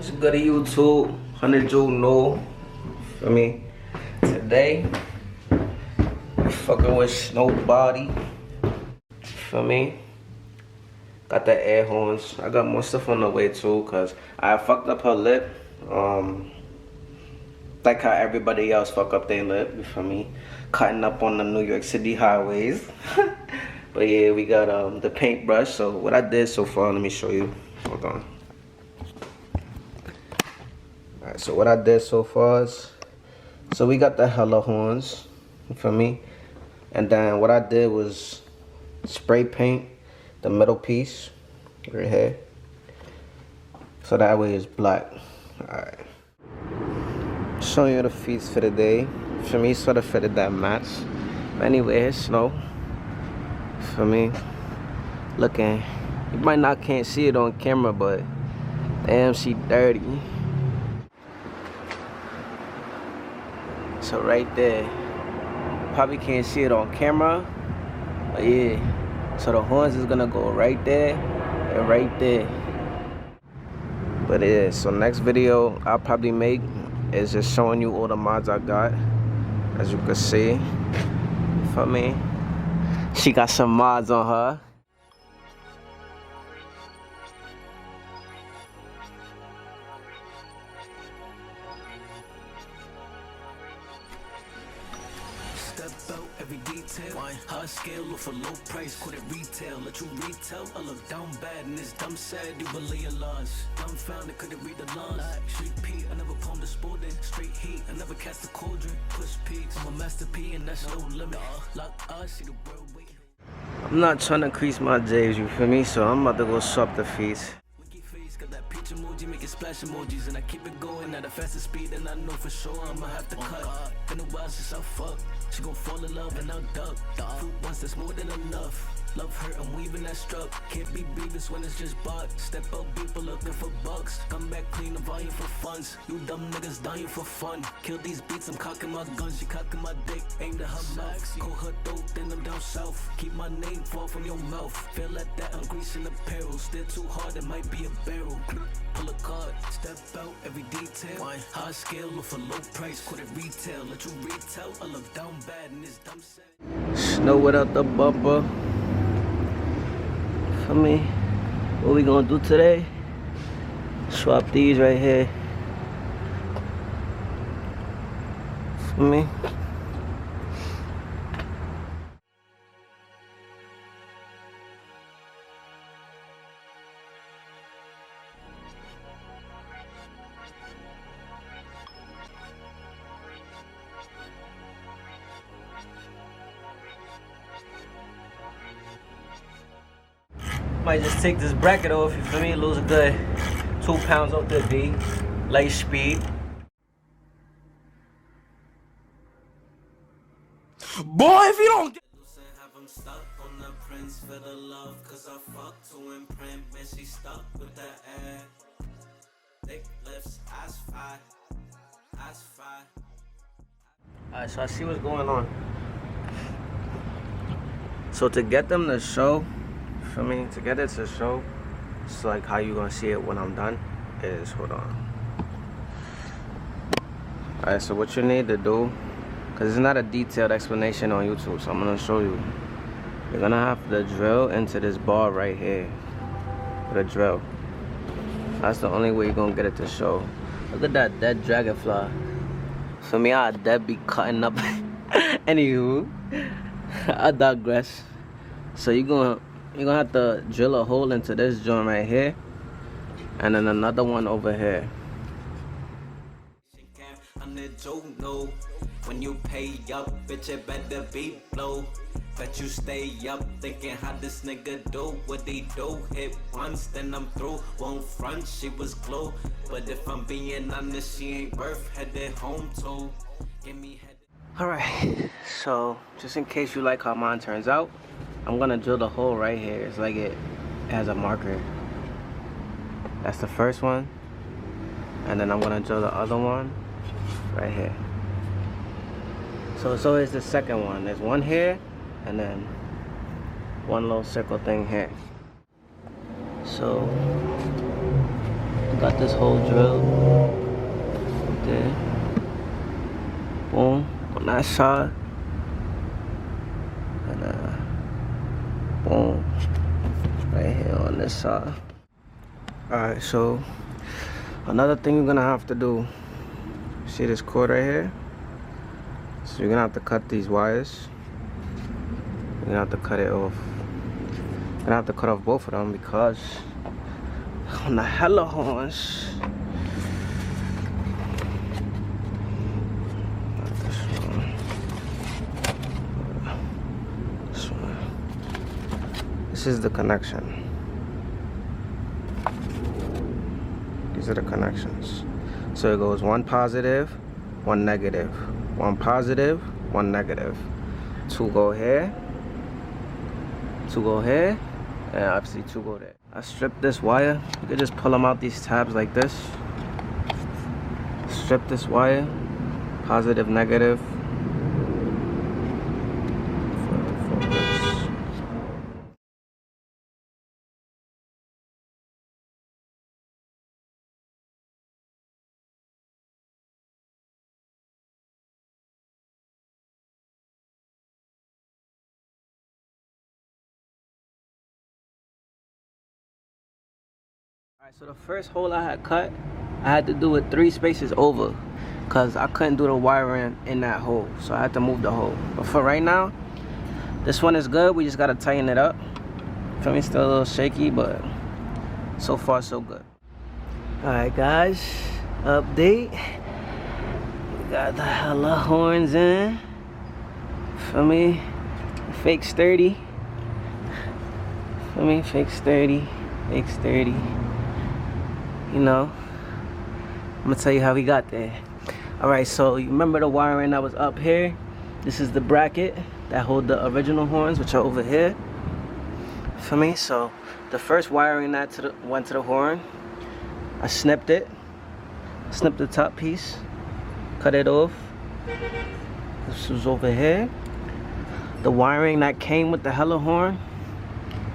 What's good to YouTube? 100 Joe No. For me. Today, we fucking with nobody. For me. Got the air horns. I got more stuff on the way too, cause I fucked up her lip. Like how everybody else fuck up their lip. You feel me? Cutting up on the New York City highways. But yeah, we got the paintbrush. So what I did so far, let me show you. Hold on. Alright, so what I did so far is, so we got the hella horns, you feel me? And then what I did was spray paint the middle piece right here, so that way it's black. Alright. Showing you the feats for the day. For me, sort of fitted that match. But anyway, it's snow. For me, looking, you might not can't see it on camera, but damn, she dirty. So right there, probably can't see it on camera, but yeah. So the horns is gonna go right there and right there. But yeah, so next video I'll probably make is just showing you all the mods I got. As you can see, for me, she got some mods on her. Step out every detail. High scale or for low price. Quit it retail. Let you retail. I look down bad and it's dumb sad. You believe your lies. Dumbfounded, couldn't read the lines. Street P, I never palmed a sporting. Straight heat, I never cast a cauldron. Push peaks, I'm a master P and that's no limit. Lock eyes, see the world waiting. I'm not trying to crease my J's, you feel me? So I'm about to go swap the feet. Got that peach emoji, make it splash emojis, and I keep it going at a faster speed, and I know for sure I'ma have to cut. Been a while since I fucked. She gon' fall in love and I'll duck. Fruit once, that's more than enough. Love her, I'm weaving that struck. Can't be Beavis when it's just buck. Step up, people looking for bucks. Come back clean, I'm vying for funds. You dumb niggas dying for fun. Kill these beats, I'm cocking my gun. She cocking my dick, aimed at her mouth. Call her throat, then I'm down south. Keep my name far from your mouth. Feel like that, I'm greasing apparel. Still too hard, it might be a barrel. Pull a card, step out every detail. High scale or for low price, quit it retail. Let you retail, I look down bad and it's dumb sad. Snow without the bumper. For me, what we gonna do today? Swap these right here. For me. Might just take this bracket off, you feel me? Lose a good 2 pounds off the D. Light speed. Boy, if you don't get have him stuck on the prince for the love, cause I fucked to imprint, man, she stuck with the air. Thick lips, eyes fire, eyes fire. Alright, so I see what's going on. So to get them to show, for me, to get it to show, it's like how you gonna see it when I'm done is, hold on. Alright, so what you need to do, because it's not a detailed explanation on YouTube, so I'm gonna show you. You're gonna have to drill into this bar right here with a drill. That's the only way you're gonna get it to show. Look at that dead dragonfly. For me, I dead be cutting up. Anywho, I digress. So you're gonna have to drill a hole into this joint right here, and then another one over here. When you pay up, bitch, it better be blow. Bet you stay up, thinking how this nigga do what he do. Hit once, then I'm through. Won't front, she was glue. But if I'm being honest, she ain't worth headed home to. Give me head. Alright, so just in case you like how mine turns out, I'm gonna drill the hole right here. It's like it has a marker. That's the first one. And then I'm gonna drill the other one right here. So is the second one. There's one here, and then one little circle thing here. So Got this hole drilled. There. Boom. On that side. And boom. Right here on this side. Alright, so another thing you're gonna have to do. See this cord right here? So you're gonna have to cut these wires. You're gonna have to cut it off. You're gonna have to cut off both of them because on the hella horns. This is the connection. These are the connections. So it goes one positive, one negative. One positive, one negative. Two go here. Two go here. And obviously two go there. I stripped this wire. You can just pull them out these tabs like this. Strip this wire. Positive, negative. Alright, so the first hole I had cut, I had to do it 3 spaces over because I couldn't do the wiring in that hole, so I had to move the hole. But for right now, this one is good. We just gotta tighten it up. For me, still a little shaky, but so far so good. Alright guys, update. We got the hella horns in. For me, fake sturdy. For me, fake sturdy, fake sturdy. You know, I'm gonna tell you how we got there. Alright, so you remember the wiring that was up here? This is the bracket that hold the original horns, which are over here. For me, so the first wiring that went to the horn, I snipped it, snipped the top piece, cut it off. This was over here. The wiring that came with the hella horn,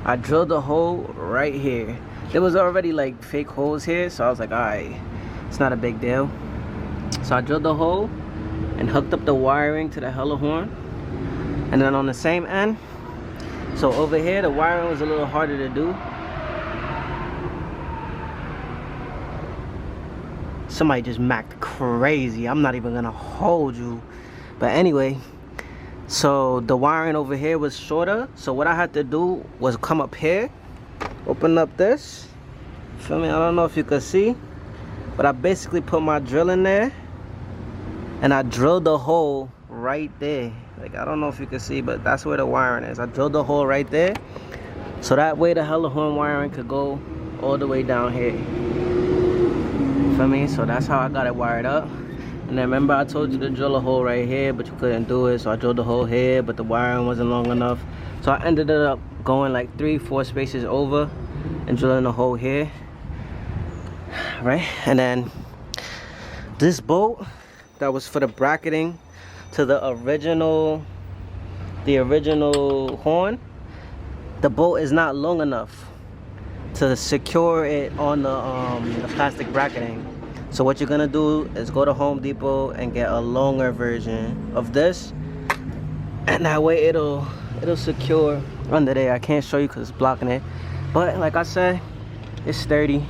I drilled a hole right here. There was already like fake holes here, so I was like, alright, it's not a big deal. So I drilled the hole and hooked up the wiring to the hella horn. And then on the same end, so over here, the wiring was a little harder to do. Somebody just macked crazy. I'm not even gonna hold you. But anyway, so the wiring over here was shorter. So what I had to do was come up here, open up this. Feel me? I don't know if you can see, but I basically put my drill in there and I drilled the hole right there. Like, I don't know if you can see, but that's where the wiring is. I drilled the hole right there, so that way the hella horn wiring could go all the way down here. Feel me? So that's how I got it wired up. And then remember I told you to drill a hole right here, but you couldn't do it, so I drilled the hole here, but the wiring wasn't long enough. So I ended up going like 3-4 spaces over and drilling a hole here. Right? And then this bolt that was for the bracketing to the original horn, the bolt is not long enough to secure it on the plastic bracketing. So what you're gonna do is go to Home Depot and get a longer version of this, and that way it'll secure under there. I can't show you because it's blocking it, but like I said, it's sturdy.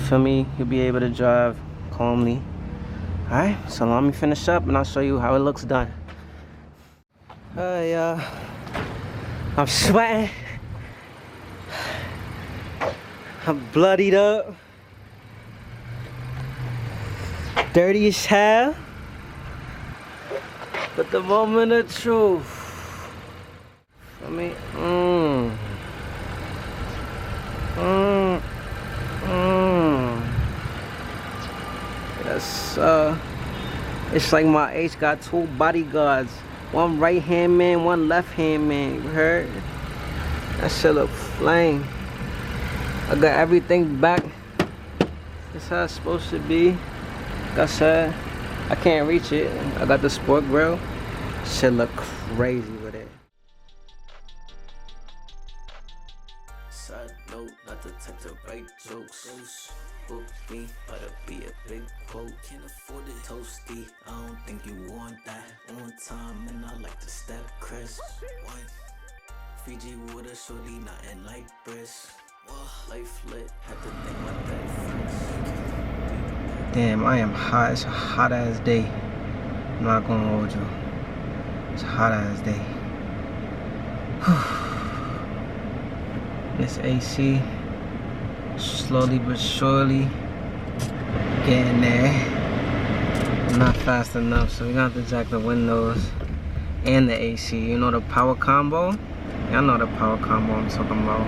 For me, you'll be able to drive calmly. Alright, so let me finish up and I'll show you how it looks done. I'm sweating. I'm bloodied up. Dirty as hell. But the moment of truth. I mean, Yes, it's like my H got 2 bodyguards. One right hand man, one left hand man. You heard? That shit look flame. I got everything back. That's how it's supposed to be. Like I said, I can't reach it. I got the sport grill. Shit look crazy with it. Side note, not the type to write jokes. Who me, but it'll be a big quote. Can't afford it, toasty. I don't think you want that. On time, and I like to step crisp. What? Fiji water, shorty, nothing like brisk. Life lit, had to think about that first. Damn, I am hot. It's a hot ass day. I'm not gonna hold you. It's a hot ass day. This AC, slowly but surely getting there. Not fast enough, so we got to jack the windows and the AC. You know the power combo? Y'all know the power combo I'm talking about.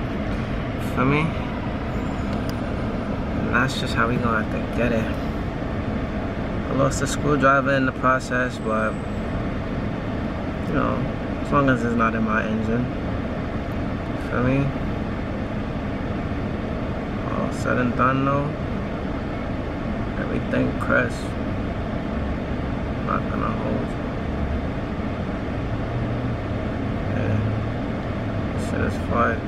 Feel me? And that's just how we gonna have to get it. I lost a screwdriver in the process, but you know, as long as it's not in my engine. Feel me? All said and done though, everything crisp. Not gonna hold you. Yeah, this shit is fire.